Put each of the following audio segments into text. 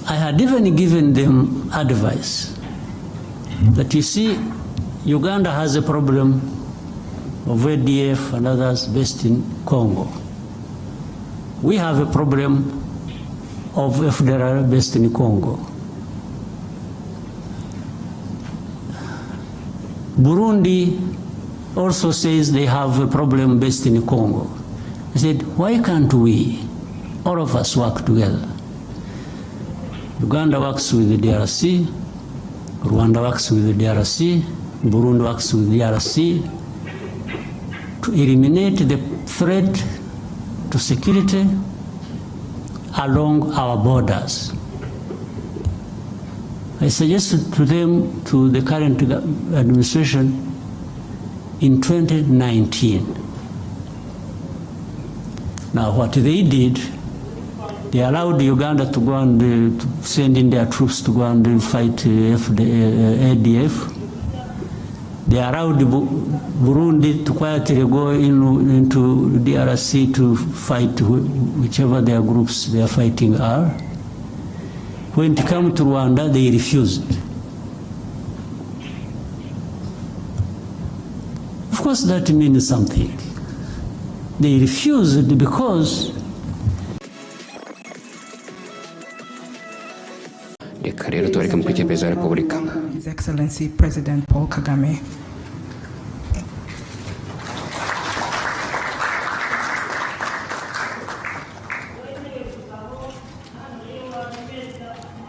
I had even given them advice that, you see, Uganda has a problem of ADF and others based in Congo. We have a problem of FDLR based in Congo. Burundi also says they have a problem based in Congo. I said, why can't we, all of us, work together? Uganda works with the DRC, Rwanda works with the DRC, Burundi works with the DRC to eliminate the threat to security along our borders. I suggested to them, to the current administration, in 2019. Now, what they did, they allowed Uganda to go and to send in their troops to go and fight ADF. They allowed Burundi to quietly go into DRC to fight whichever their groups they are fighting are. When it came to Rwanda, they refused. Of course, that means something. They refused because His Excellency President Paul Kagame.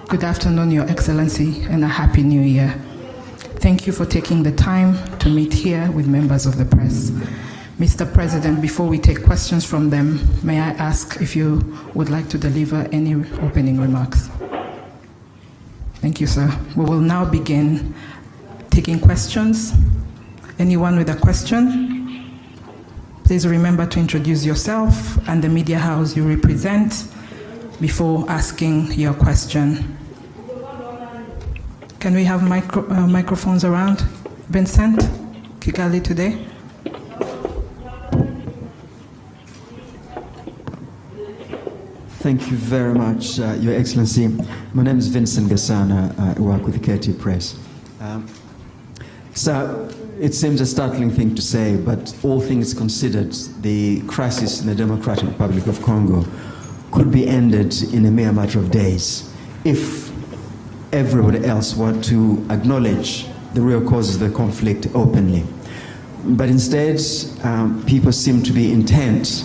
Good afternoon, Your Excellency, and a Happy New Year. Thank you for taking the time to meet here with members of the press. Mr. President, before we take questions from them, may I ask if you would like to deliver any opening remarks? Thank you, sir. We will now begin taking questions. Anyone with a question? Please remember to introduce yourself and the media house you represent before asking your question. Can we have microphones around? Vincent, Kigali today. Thank you very much, Your Excellency. My name is Vincent Gasana. I work with KT Press. So it seems a startling thing to say, but all things considered, the crisis in the Democratic Republic of Congo could be ended in a mere matter of days if everybody else were to acknowledge the real causes of the conflict openly. But instead, people seem to be intent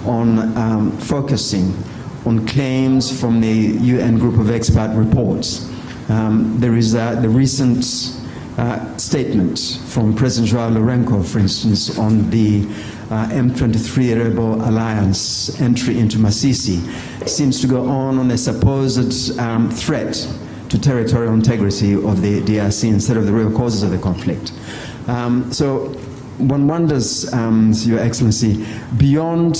on focusing on claims from the UN group of expert reports. There is the recent statement from President Joao Lourenço, for instance, on the M23 rebel alliance entry into Masisi. Seems to go on a supposed threat to territorial integrity of the DRC instead of the real causes of the conflict. So one wonders, Your Excellency, beyond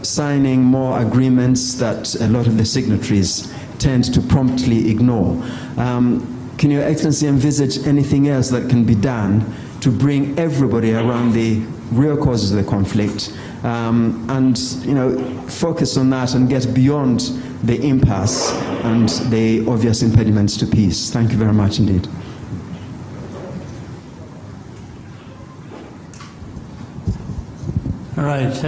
signing more agreements that a lot of the signatories tend to promptly ignore, can Your Excellency envisage anything else that can be done to bring everybody around the real causes of the conflict and focus on that and get beyond the impasse and the obvious impediments to peace? Thank you very much indeed. All right.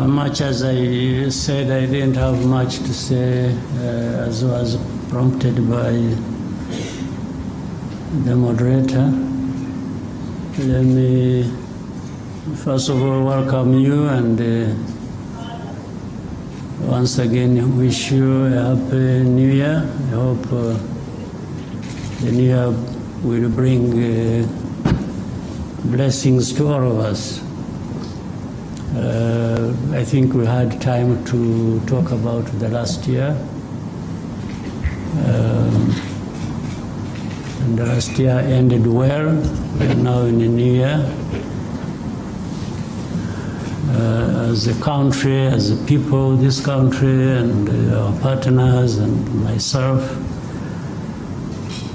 Much as I said, I didn't have much to say, as was prompted by the moderator. Let me first of all welcome you and once again wish you a happy New Year. I hope the New Year will bring blessings to all of us. I think we had time to talk about the last year. And the last year ended well. We are now in the new year. As a country, as a people, this country and our partners and myself,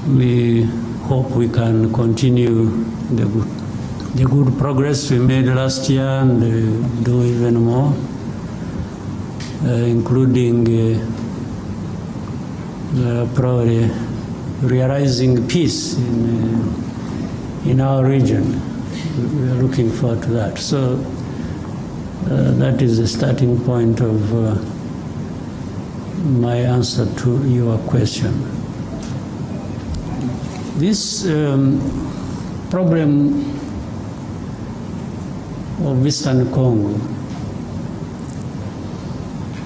we hope we can continue the the good progress we made last year and do even more, including probably realizing peace in our region. We are looking forward to that. So that is the starting point of my answer to your question. This problem of Eastern Congo,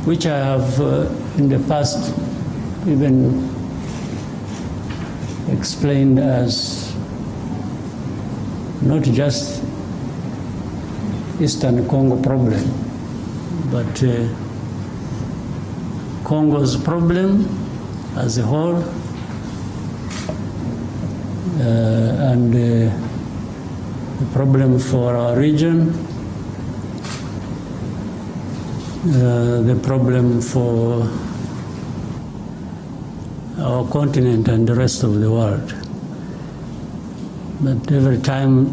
which I have in the past even explained as not just Eastern Congo problem, but Congo's problem as a whole, and the problem for our region, the problem for our continent and the rest of the world. But every time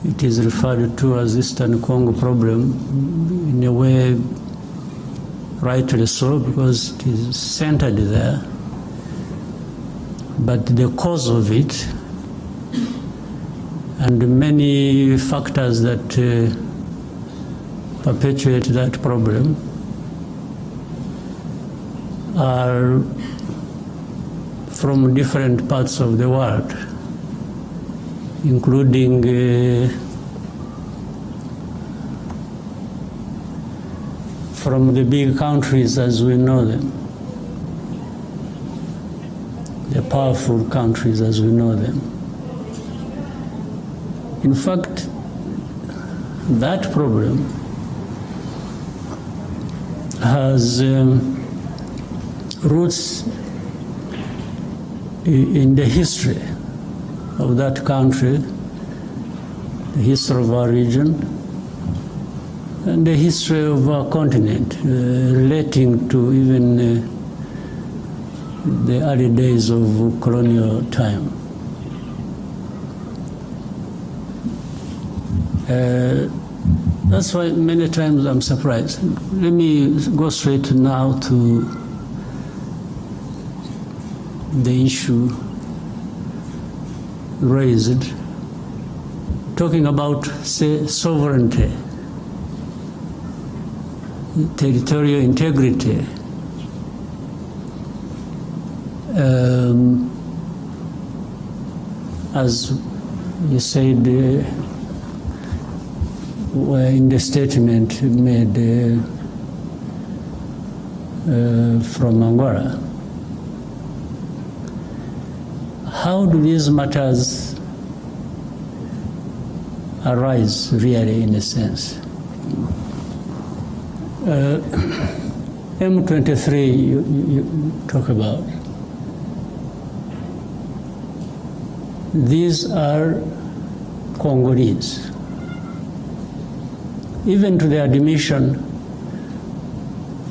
it is referred to as Eastern Congo problem, in a way rightly so, because it is centered there. But the cause of it and many factors that perpetuate that problem are from different parts of the world, including from the big countries as we know them, the powerful countries as we know them. In fact, that problem has roots in the history of that country, the history of our region, and the history of our continent, relating to even the early days of colonial time. That's why many times I'm surprised. Let me go straight now to the issue raised, talking about, say, sovereignty, territorial integrity, as you said in the statement made from Angola. How do these matters arise really, in a sense? M23 you talk about. These are Congolese. Even to the admission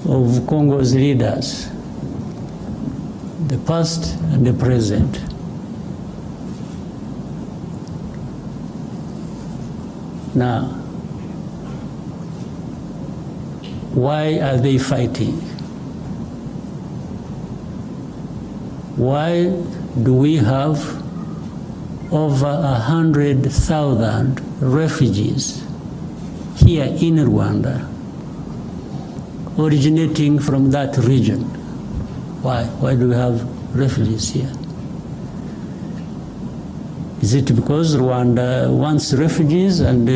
of Congo's leaders, the past and the present. Now, why are they fighting? Why do we have over 100,000 refugees here in Rwanda, originating from that region? Why? Why do we have refugees here? Is it because Rwanda wants refugees and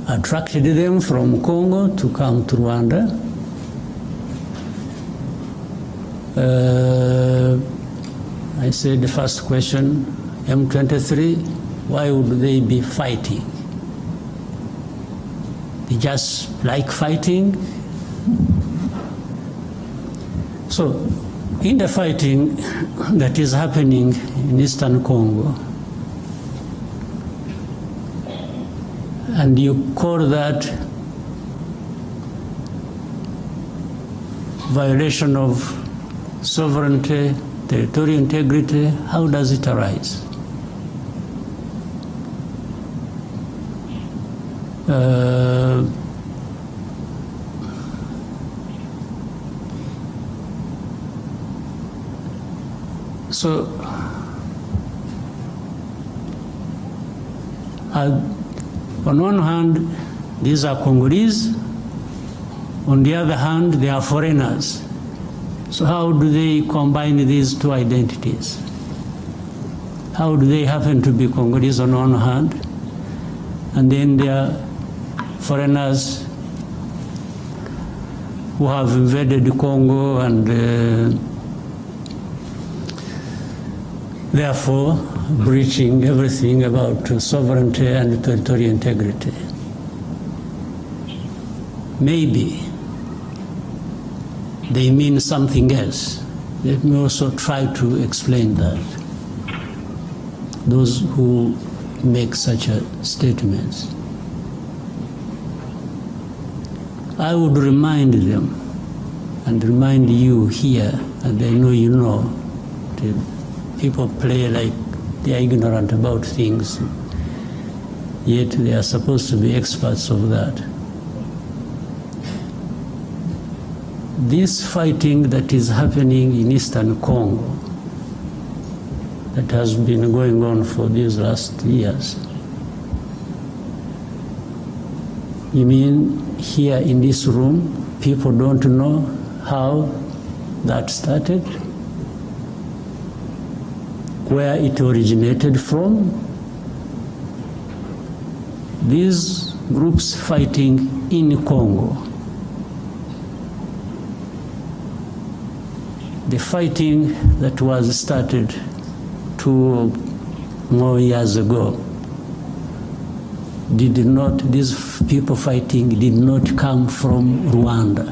attracted them from Congo to come to Rwanda? I said the first question, M23, why would they be fighting? They just like fighting? So, in the fighting that is happening in Eastern Congo, and you call that violation of sovereignty, territorial integrity, how does it arise? So, on one hand, these are Congolese. On the other hand, they are foreigners. So how do they combine these two identities? How do they happen to be Congolese on one hand, and then they are foreigners who have invaded Congo and therefore breaching everything about sovereignty and territorial integrity? Maybe they mean something else. Let me also try to explain that. Those who make such statements, I would remind them and remind you here, and I know you know, people play like they are ignorant about things, yet they are supposed to be experts of that. This fighting that is happening in Eastern Congo, that has been going on for these last years, you mean here in this room, people don't know how that started? Where it originated from? These groups fighting in Congo, the fighting that was started 2 more years ago, these people fighting did not come from Rwanda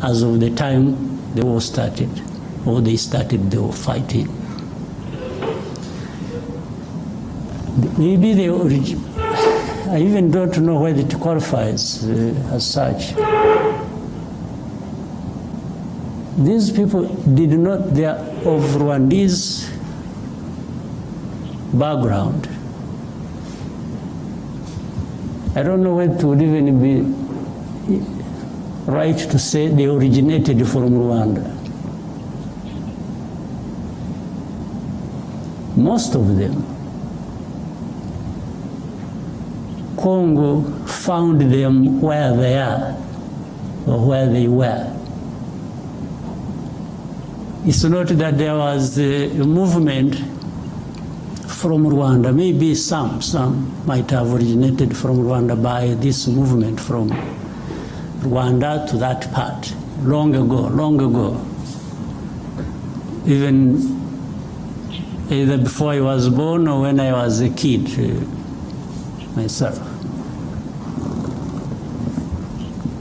as of the time the war started, or they started the war fighting. Maybe I even don't know whether it qualifies as such. These people they are of Rwandese background. I don't know whether it would even be right to say they originated from Rwanda. Most of them, Congo found them where they are or where they were. It's not that there was a movement from Rwanda. Maybe some might have originated from Rwanda by this movement from Rwanda to that part, long ago. Even either before I was born or when I was a kid myself.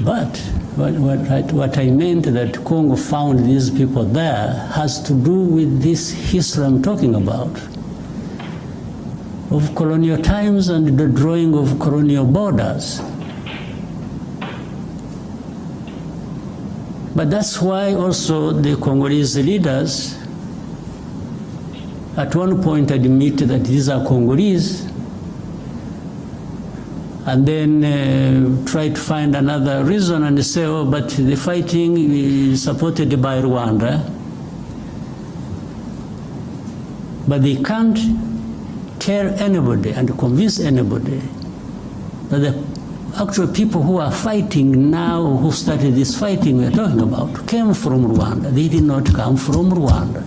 But what I meant that Congo found these people there has to do with this history I'm talking about, of colonial times and the drawing of colonial borders. But that's why also the Congolese leaders at one point admit that these are Congolese, and then try to find another reason and say, oh, but the fighting is supported by Rwanda. But they can't tell anybody and convince anybody that the actual people who are fighting now, who started this fighting we're talking about, came from Rwanda. They did not come from Rwanda.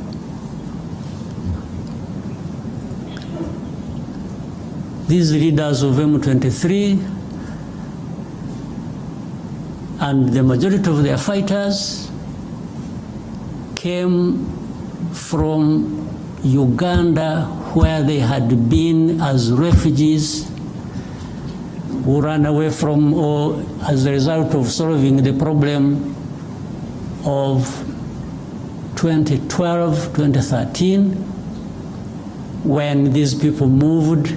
These leaders of M23 and the majority of their fighters came from Uganda, where they had been as refugees who ran away from, or as a result of solving the problem of 2012, 2013, when these people moved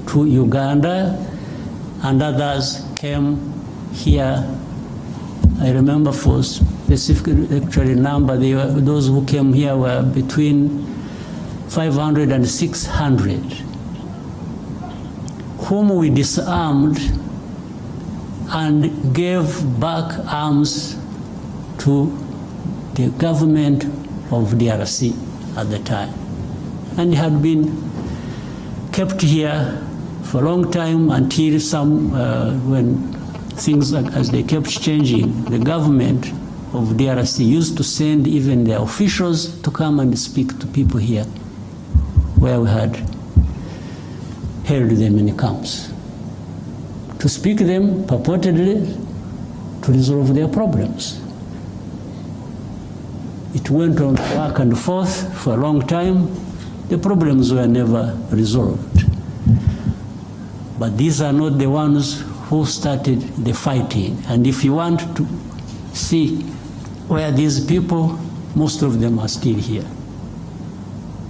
to Uganda, and others came here. I remember for specific actually number, those who came here were between 500 and 600, whom we disarmed and gave back arms to the government of DRC at the time. And he had been kept here for a long time until when things as they kept changing, the government of DRC used to send even their officials to come and speak to people here where we had held them in camps, to speak to them purportedly to resolve their problems. It went on back and forth for a long time. The problems were never resolved. But these are not the ones who started the fighting. And if you want to see where these people, most of them are still here.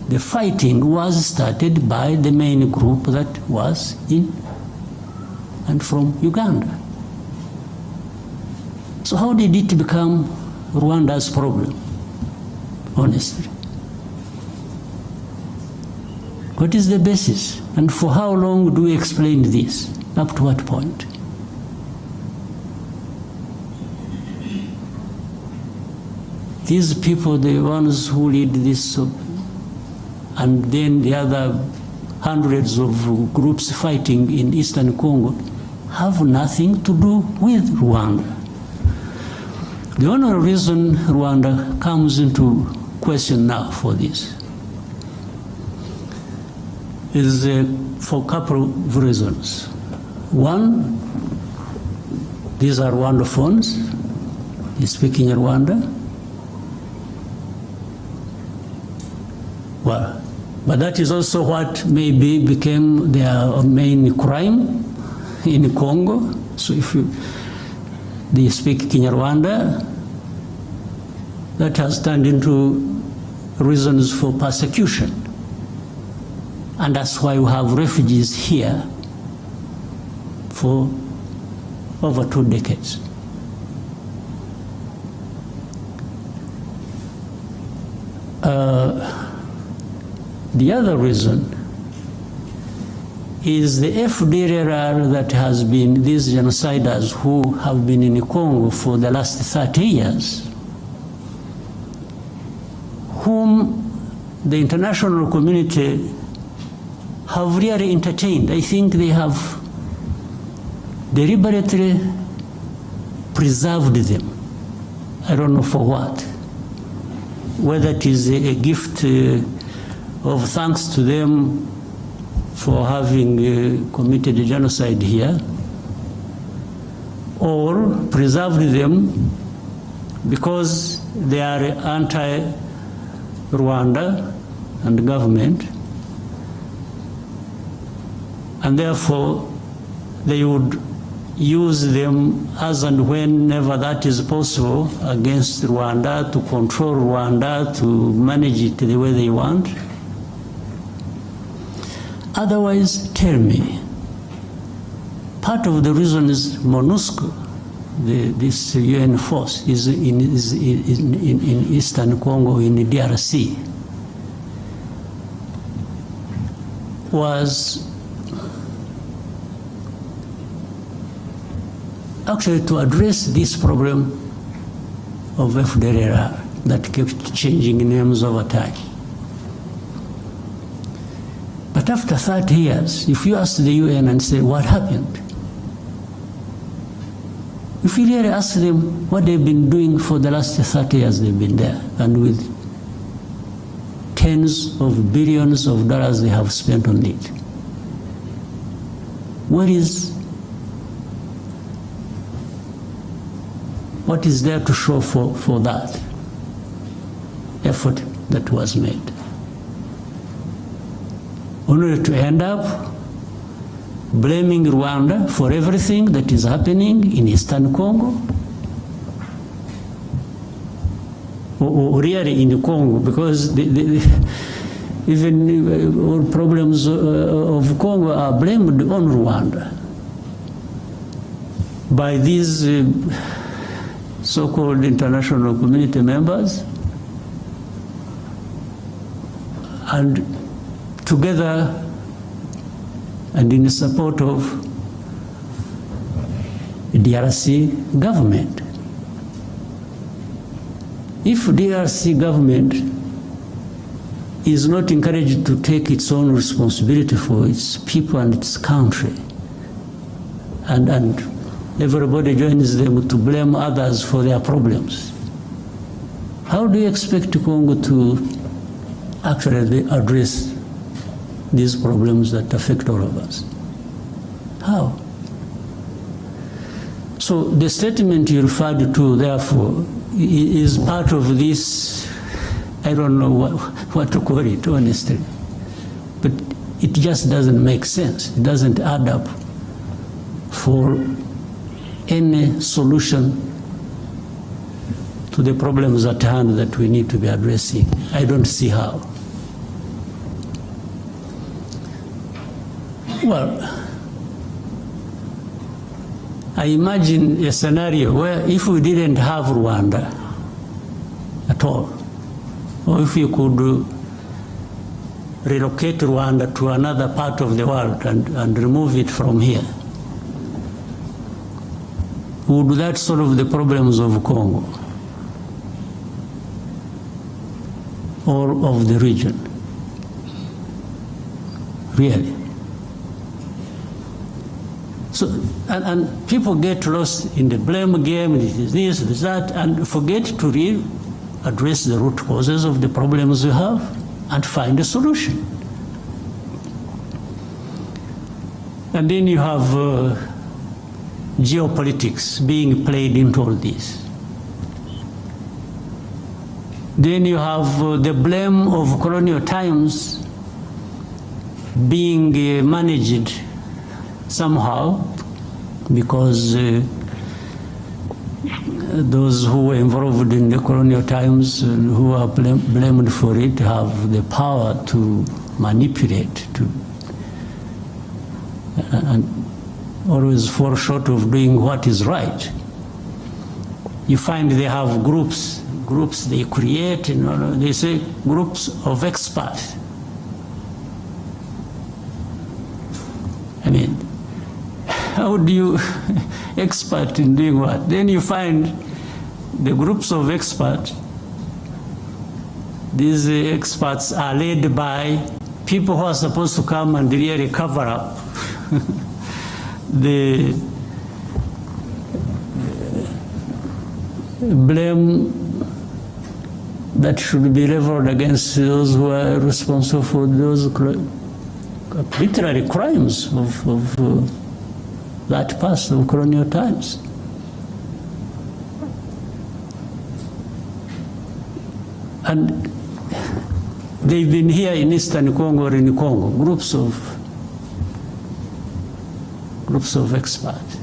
The fighting was started by the main group that was in and from Uganda. So how did it become Rwanda's problem, honestly? What is the basis? And for how long do we explain this? Up to what point? These people, the ones who lead this, and then the other hundreds of groups fighting in Eastern Congo, have nothing to do with Rwanda. The only reason Rwanda comes into question now for this is for a couple of reasons. One, these are Rwandophones, they speak in Rwanda. Well, but that is also what maybe became their main crime in Congo. So if they speak Kinyarwanda, that has turned into reasons for persecution. And that's why we have refugees here for over 2 decades. The other reason is the FDLR that has been these genociders who have been in Congo for the last 30 years, whom the international community have really entertained. I think they have deliberately preserved them. I don't know for what. Whether it is a gift of thanks to them for having committed genocide here, or preserved them because they are anti-Rwanda and government, and therefore they would use them as and whenever that is possible against Rwanda, to control Rwanda, to manage it the way they want. Otherwise, tell me, part of the reason is MONUSCO, this UN force, is in Eastern Congo, in the DRC, was actually to address this problem of FDLR that kept changing names over time. But after 30 years, if you ask the UN and say, what happened? If you really ask them what they've been doing for the last 30 years they've been there, and with tens of billions of dollars they have spent on it, what is there to show for that effort that was made? Only to end up blaming Rwanda for everything that is happening in Eastern Congo, or really in the Congo, because even all problems of Congo are blamed on Rwanda by these so-called international community members, and together and in support of the DRC government. If DRC government is not encouraged to take its own responsibility for its people and its country, and everybody joins them to blame others for their problems, how do you expect Congo to actually address these problems that affect all of us? How? So the statement you referred to, therefore, is part of this, I don't know what to call it, honestly. But it just doesn't make sense. It doesn't add up for any solution to the problems at hand that we need to be addressing. I don't see how. Well, I imagine a scenario where if we didn't have Rwanda at all, or if you could relocate Rwanda to another part of the world and remove it from here, would that solve the problems of Congo or of the region? Really? So, and people get lost in the blame game, this, this, that, and forget to really address the root causes of the problems we have and find a solution. And then you have geopolitics being played into all this. Then you have the blame of colonial times being managed somehow, because those who were involved in the colonial times and who are blamed for it have the power to manipulate, and always fall short of doing what is right. You find they have groups they create, they say groups of experts. I mean, how do you expert in doing what? Then you find the groups of experts. These experts are led by people who are supposed to come and really cover up the blame that should be leveled against those who are responsible for those literary crimes of that past of colonial times. And they've been here in Eastern Congo or in Congo, groups of experts.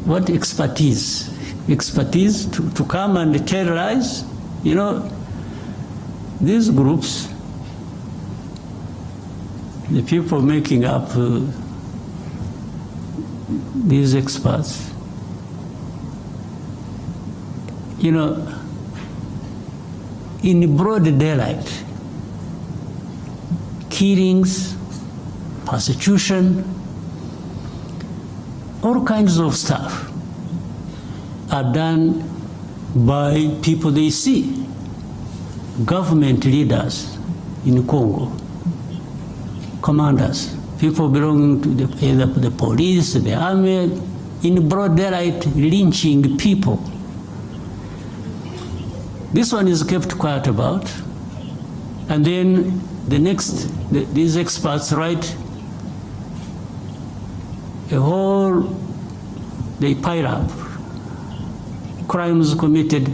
What expertise? Expertise to come and tell lies? You know, these groups, the people making up these experts, you know, in broad daylight, killings, persecution, all kinds of stuff are done by people they see, government leaders in Congo, commanders, people belonging to either the police, the army, in broad daylight lynching people. This one is kept quiet about, and then the next, these experts write a whole, they pile up crimes committed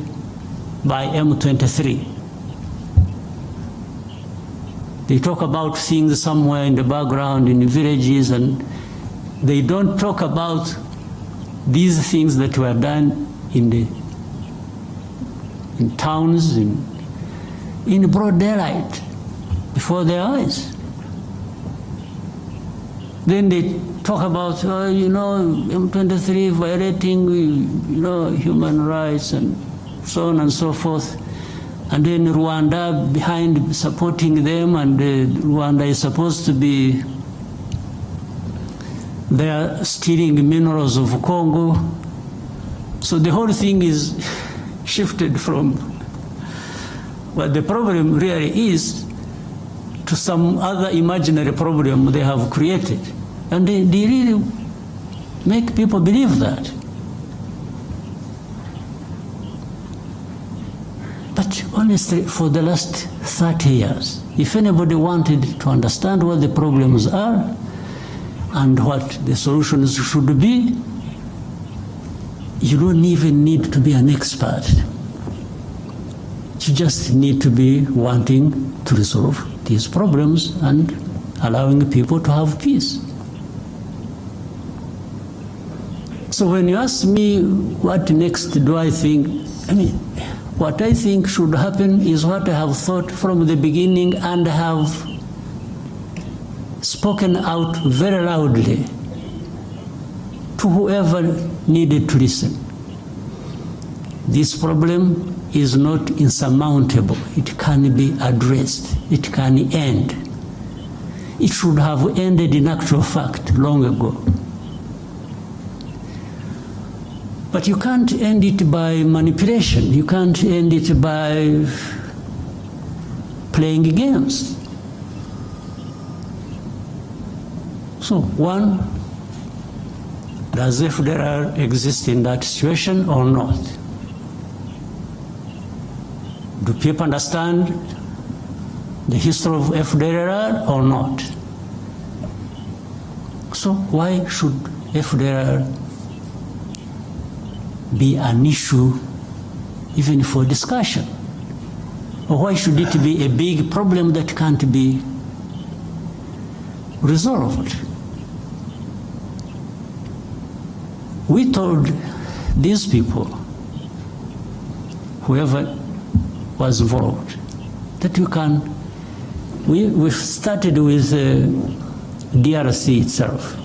by M23. They talk about things somewhere in the background in the villages, and they don't talk about these things that were done in towns, in broad daylight, before their eyes. Then they talk about, you know, M23 violating, you know, human rights and so on and so forth. And then Rwanda behind supporting them, and Rwanda is supposed to be there stealing minerals of Congo. So the whole thing is shifted from what the problem really is to some other imaginary problem they have created. And they really make people believe that. But honestly, for the last 30 years, if anybody wanted to understand what the problems are and what the solutions should be, you don't even need to be an expert. You just need to be wanting to resolve these problems and allowing people to have peace. So when you ask me what next do I think, what I think should happen is what I have thought from the beginning and have spoken out very loudly to whoever needed to listen. This problem is not insurmountable. It can be addressed. It can end. It should have ended in actual fact long ago. But you can't end it by manipulation. You can't end it by playing games. So, one, does FDLR exist in that situation or not? Do people understand the history of FDLR or not? So why should FDLR be an issue even for discussion? Or why should it be a big problem that can't be resolved? We told these people, whoever was involved, that you can, we started with DRC itself,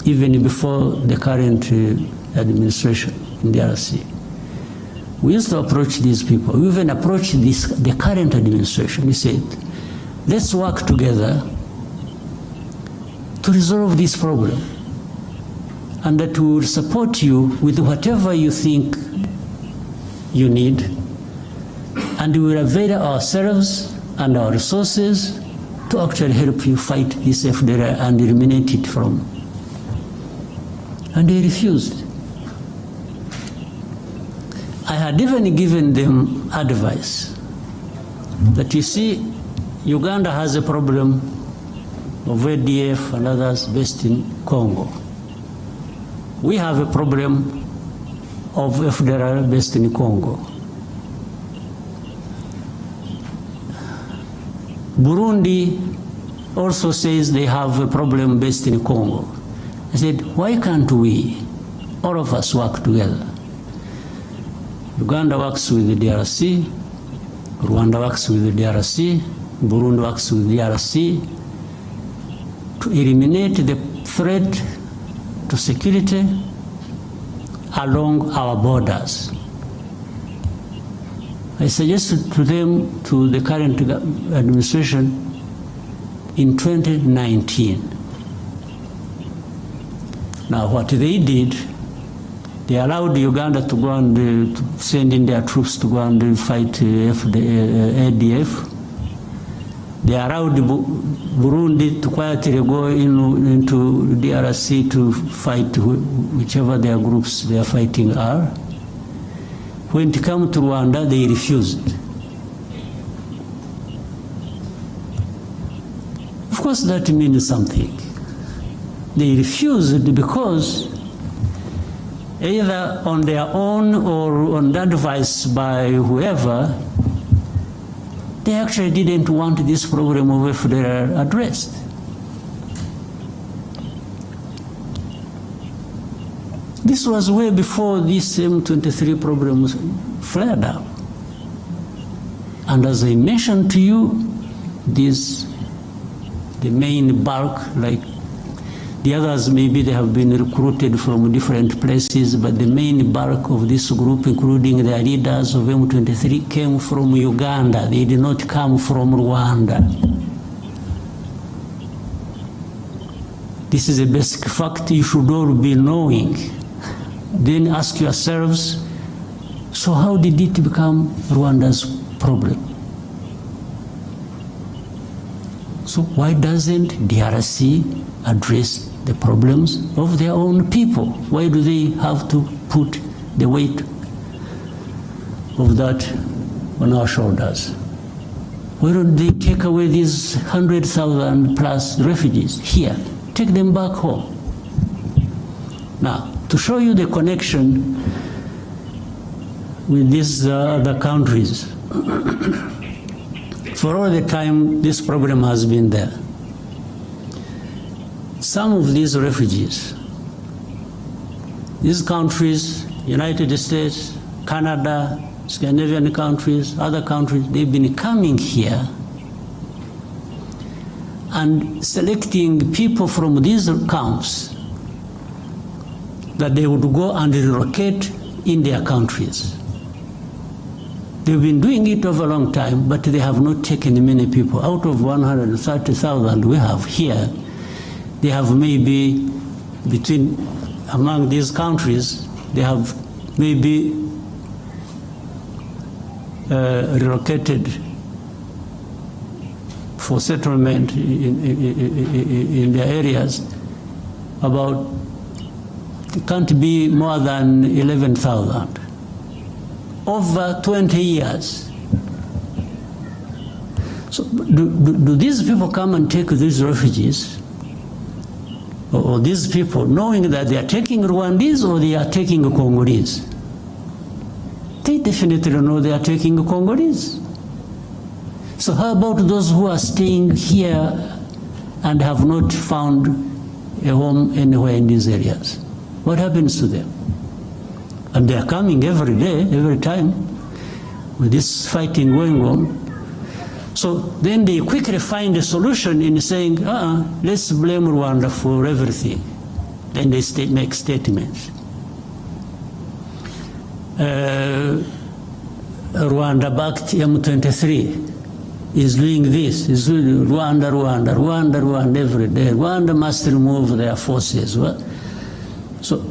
even before the current administration in DRC. We used to approach these people. We even approached the current administration. We said, let's work together to resolve this problem, and that we will support you with whatever you think you need, and we will avail ourselves and our resources to actually help you fight this FDLR and eliminate it from. And they refused. I had even given them advice that, you see, Uganda has a problem of ADF and others based in Congo. We have a problem of FDLR based in Congo. Burundi also says they have a problem based in Congo. I said, why can't we, all of us, work together? Uganda works with the DRC, Rwanda works with the DRC, Burundi works with the DRC to eliminate the threat to security along our borders. I suggested to them, to the current administration, in 2019. Now, what they did, they allowed Uganda to go and to send in their troops to go and fight ADF. They allowed Burundi to quietly go into DRC to fight whichever their groups they are fighting are. When it came to Rwanda, they refused. Of course, that means something. They refused because either on their own or on advice by whoever, they actually didn't want this problem of FDLR addressed. This was way before this M23 problem flared up. And as I mentioned to you, the main bulk, like The others, maybe they have been recruited from different places, but the main bulk of this group, including the leaders of M23, came from Uganda. They did not come from Rwanda. This is a basic fact you should all be knowing. Then ask yourselves, so how did it become Rwanda's problem? So why doesn't DRC address the problems of their own people? Why do they have to put the weight of that on our shoulders? Why don't they take away these 100,000 plus refugees here? Take them back home. Now, to show you the connection with these other countries, for all the time this problem has been there. Some of these refugees, these countries, United States, Canada, Scandinavian countries, other countries, they've been coming here and selecting people from these camps that they would go and relocate in their countries. They've been doing it over a long time, but they have not taken many people. Out of 130,000 we have here, they have maybe among these countries, they have maybe relocated for settlement in their areas about, it can't be more than 11,000. Over 20 years. So do these people come and take these refugees, or these people, knowing that they are taking Rwandese or they are taking Congolese? They definitely know they are taking Congolese. So how about those who are staying here and have not found a home anywhere in these areas? What happens to them? And they are coming every day, every time, with this fighting going on. So then they quickly find a solution in saying, let's blame Rwanda for everything. Then they make statements. Rwanda-backed M23 is doing this, is doing Rwanda every day. Rwanda must remove their forces. So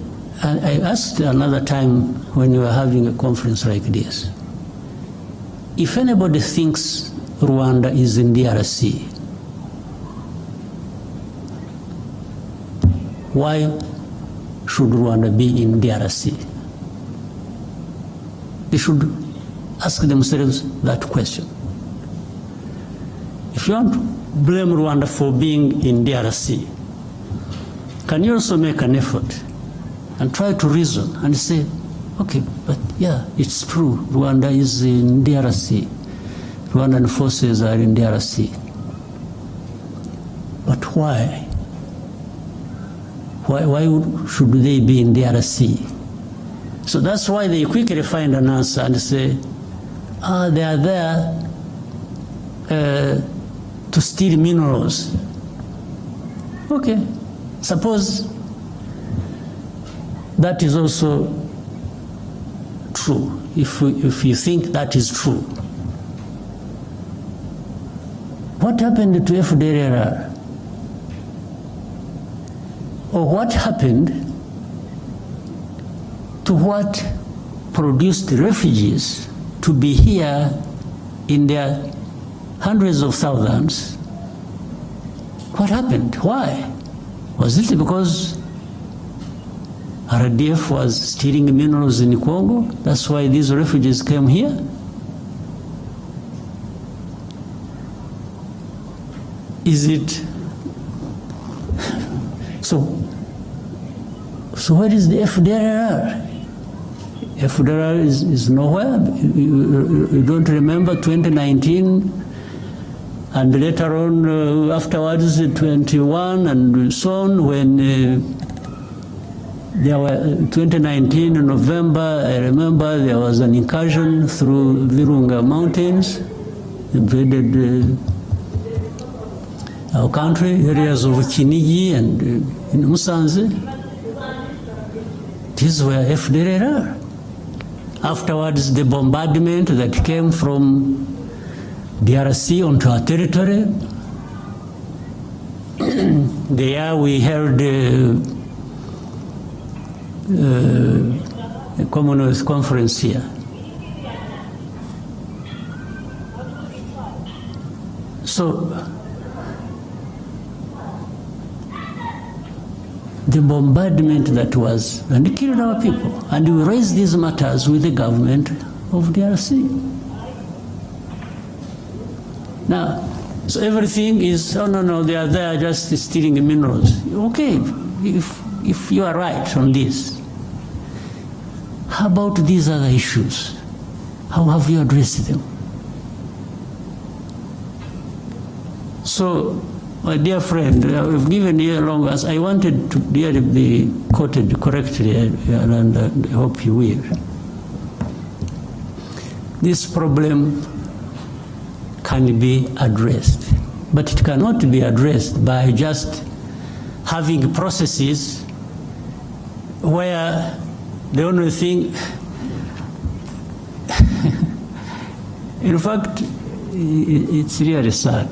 I asked another time when we were having a conference like this, if anybody thinks Rwanda is in DRC, why should Rwanda be in DRC? They should ask themselves that question. If you want to blame Rwanda for being in DRC, can you also make an effort and try to reason and say, okay, but yeah, it's true, Rwanda is in DRC. Rwandan forces are in DRC. But why? Why should they be in DRC? So that's why they quickly find an answer and say, they are there to steal minerals. Okay, suppose that is also true. If you think that is true, what happened to FDLR? Or what happened to what produced refugees to be here in their hundreds of thousands? What happened? Why? Was it because RDF was stealing minerals in Congo? That's why these refugees came here? Is it? So where is the FDLR? FDLR is nowhere. You don't remember 2019 and later on afterwards 21 and so on, when there were 2019 in November, I remember there was an incursion through Virunga Mountains, invaded our country, areas of Kinigi and in Musanze. These were FDLR. Afterwards, the bombardment that came from DRC onto our territory. There we held a Commonwealth conference here. So the bombardment that was, and it killed our people, and we raised these matters with the government of DRC. Now, so everything is, oh no, they are there just stealing minerals. Okay, if you are right on this, how about these other issues? How have you addressed them? So, my dear friend, I've given you a long answer. I wanted to really be quoted correctly, and I hope you will. This problem can be addressed, but it cannot be addressed by just having processes where the only thing, in fact, it's really sad.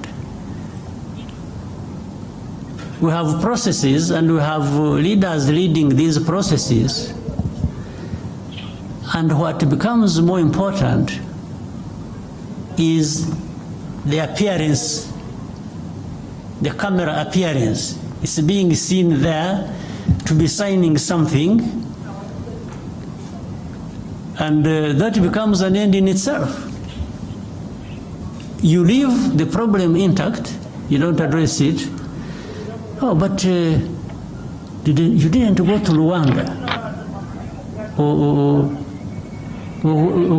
We have processes and we have leaders leading these processes, and what becomes more important is the appearance, the camera appearance. It's being seen there to be signing something, and that becomes an end in itself. You leave the problem intact, you don't address it. Oh, but you didn't go to Rwanda.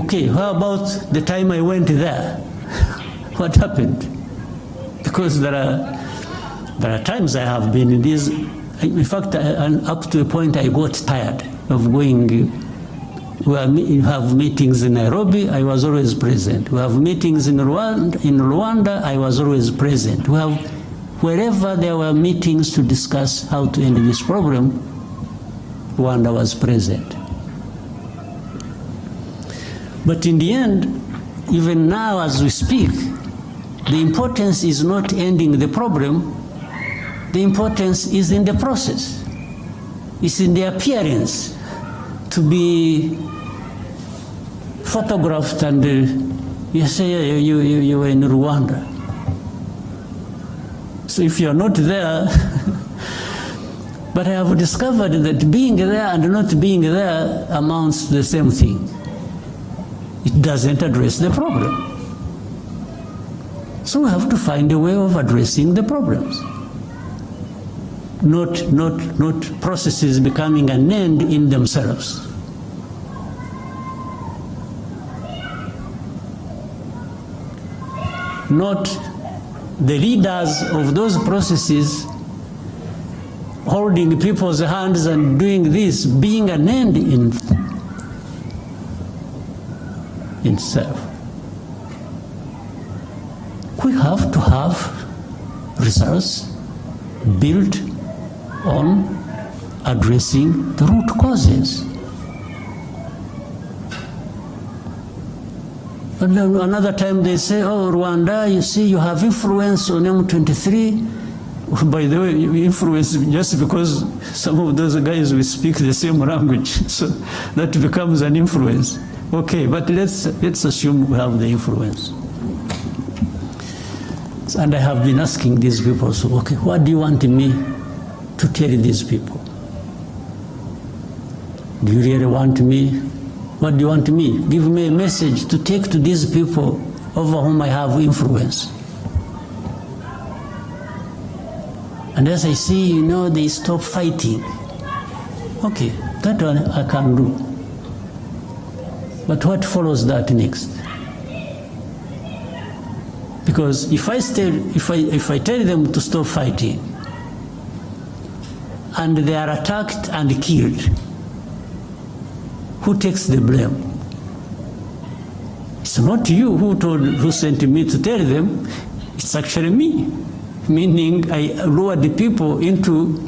Okay, how about the time I went there? What happened? Because there are times I have been in these. In fact, up to a point I got tired of going. We have meetings in Nairobi, I was always present. We have meetings in Rwanda, I was always present. We have, wherever there were meetings to discuss how to end this problem, Rwanda was present. But in the end, even now as we speak, the importance is not ending the problem, the importance is in the process. It's in the appearance to be photographed and you say you were in Rwanda. So if you're not there, but I have discovered that being there and not being there amounts to the same thing. It doesn't address the problem. So we have to find a way of addressing the problems. Not processes becoming an end in themselves. Not the leaders of those processes holding people's hands and doing this being an end in itself. We have to have results built on addressing the root causes. And then another time they say, oh, Rwanda, you see, you have influence on M23. By the way, influence just because some of those guys will speak the same language, so that becomes an influence. Okay, but let's assume we have the influence. And I have been asking these people, so okay, what do you want me to tell these people? Do you really want me? What do you want me? Give me a message to take to these people over whom I have influence. And as I see, you know, they stop fighting. Okay, that one I can do. But what follows that next? Because if I tell them to stop fighting, and they are attacked and killed, who takes the blame? It's not you who sent me to tell them, it's actually me. meaning I lured the people into,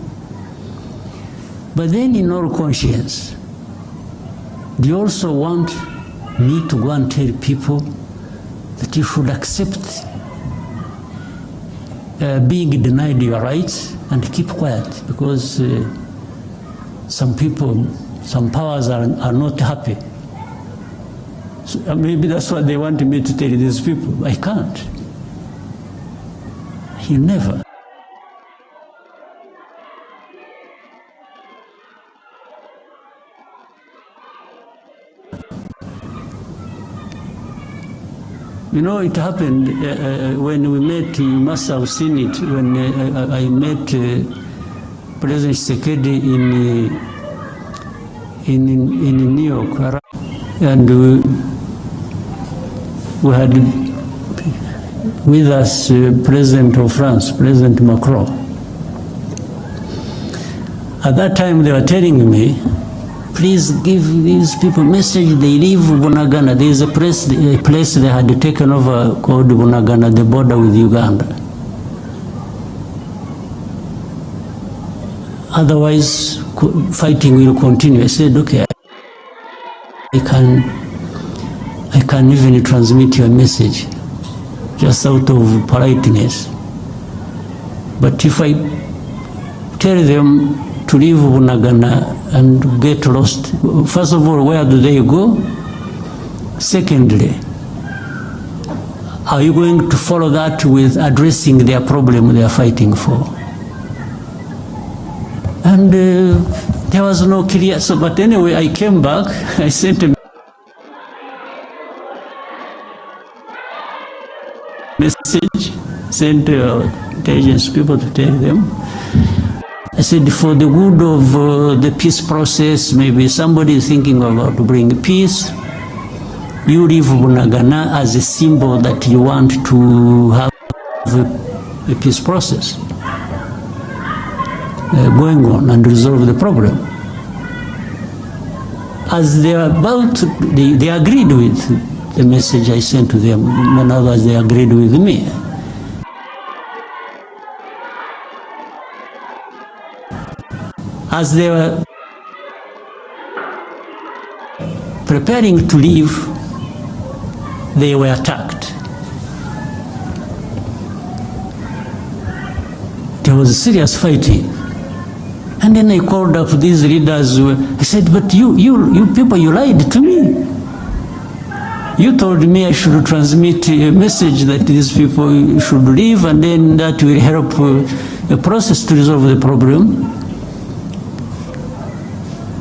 but then in all conscience, do you also want me to go and tell people that you should accept being denied your rights and keep quiet because some people, some powers are not happy? So maybe that's what they want me to tell these people. I can't. You never. You know, it happened when we met, you must have seen it, when I met President Tshizekedi in New York. And we had with us President of France, President Macron. At that time they were telling me, please give these people message, they leave Bunagana. There is a place they had taken over called Bunagana, the border with Uganda. Otherwise, fighting will continue. I said, okay, I can even transmit your message, just out of politeness. But if I tell them to leave Bunagana and get lost, first of all, where do they go? Secondly, are you going to follow that with addressing their problem they are fighting for? And there was no clear, so, but anyway, I came back, I sent a message, sent intelligence people to tell them. I said, for the good of the peace process, maybe somebody is thinking about to bring peace, you leave Bunagana as a symbol that you want to have a peace process going on and resolve the problem. As they are about, they agreed with the message I sent to them. In other words, they agreed with me. As they were preparing to leave, they were attacked. There was serious fighting. And then I called up these leaders. I said, but you people, you lied to me. You told me I should transmit a message that these people should leave, and then that will help the process to resolve the problem.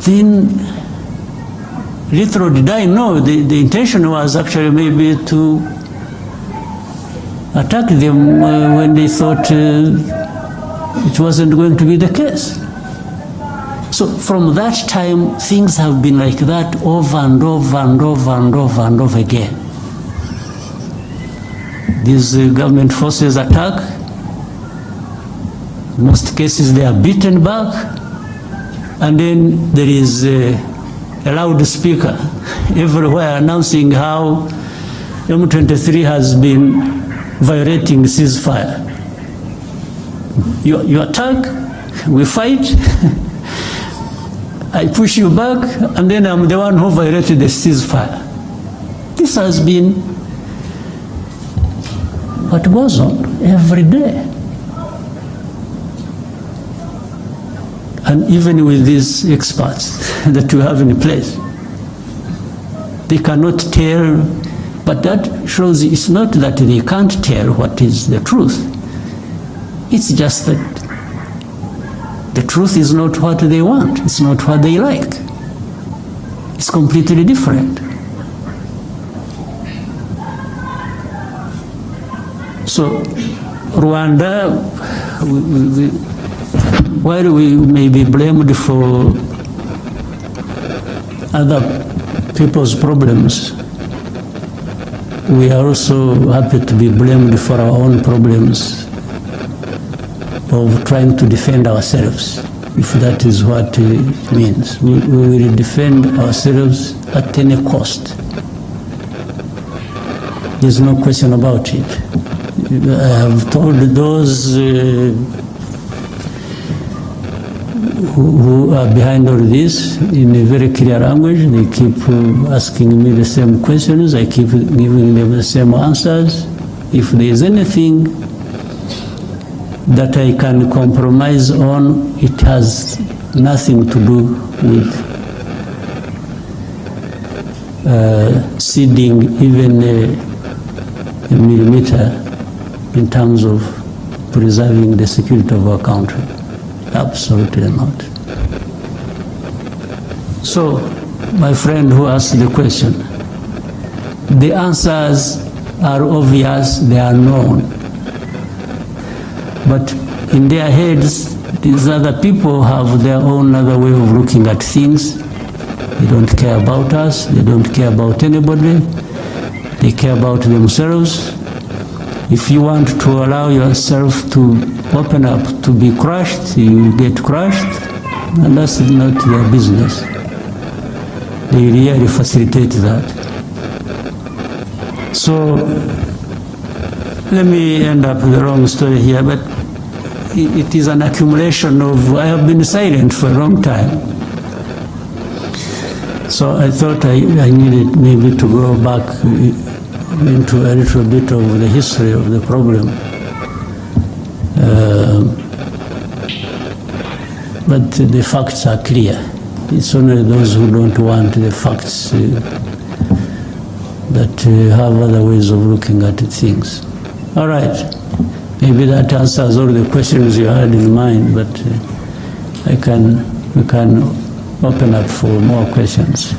Then, little did I know, the intention was actually maybe to attack them when they thought it wasn't going to be the case. So from that time, things have been like that over and over and over and over and over again. These government forces attack. In most cases, they are beaten back. And then there is a loudspeaker everywhere announcing how M23 has been violating ceasefire. You attack, we fight, I push you back, and then I'm the one who violated the ceasefire. This has been what goes on every day. And even with these experts that we have in place, they cannot tell, but that shows it's not that they can't tell what is the truth. It's just that the truth is not what they want, it's not what they like. It's completely different. So Rwanda, while we may be blamed for other people's problems, we are also happy to be blamed for our own problems of trying to defend ourselves, if that is what it means. We will defend ourselves at any cost. There's no question about it. I have told those who are behind all this in a very clear language. They keep asking me the same questions. I keep giving them the same answers. If there is anything that I can compromise on, it has nothing to do with ceding even a millimeter in terms of preserving the security of our country. Absolutely not. So, my friend who asked the question, the answers are obvious, they are known. But in their heads, these other people have their own other way of looking at things. They don't care about us, they don't care about anybody, they care about themselves. If you want to allow yourself to open up to be crushed, you get crushed, and that's not their business. They really facilitate that. So, let me end up with the wrong story here, but it is an accumulation of, I have been silent for a long time. So I thought I needed maybe to go back into a little bit of the history of the problem. But the facts are clear. It's only those who don't want the facts that have other ways of looking at things. All right. Maybe that answers all the questions you had in mind, but we can open up for more questions.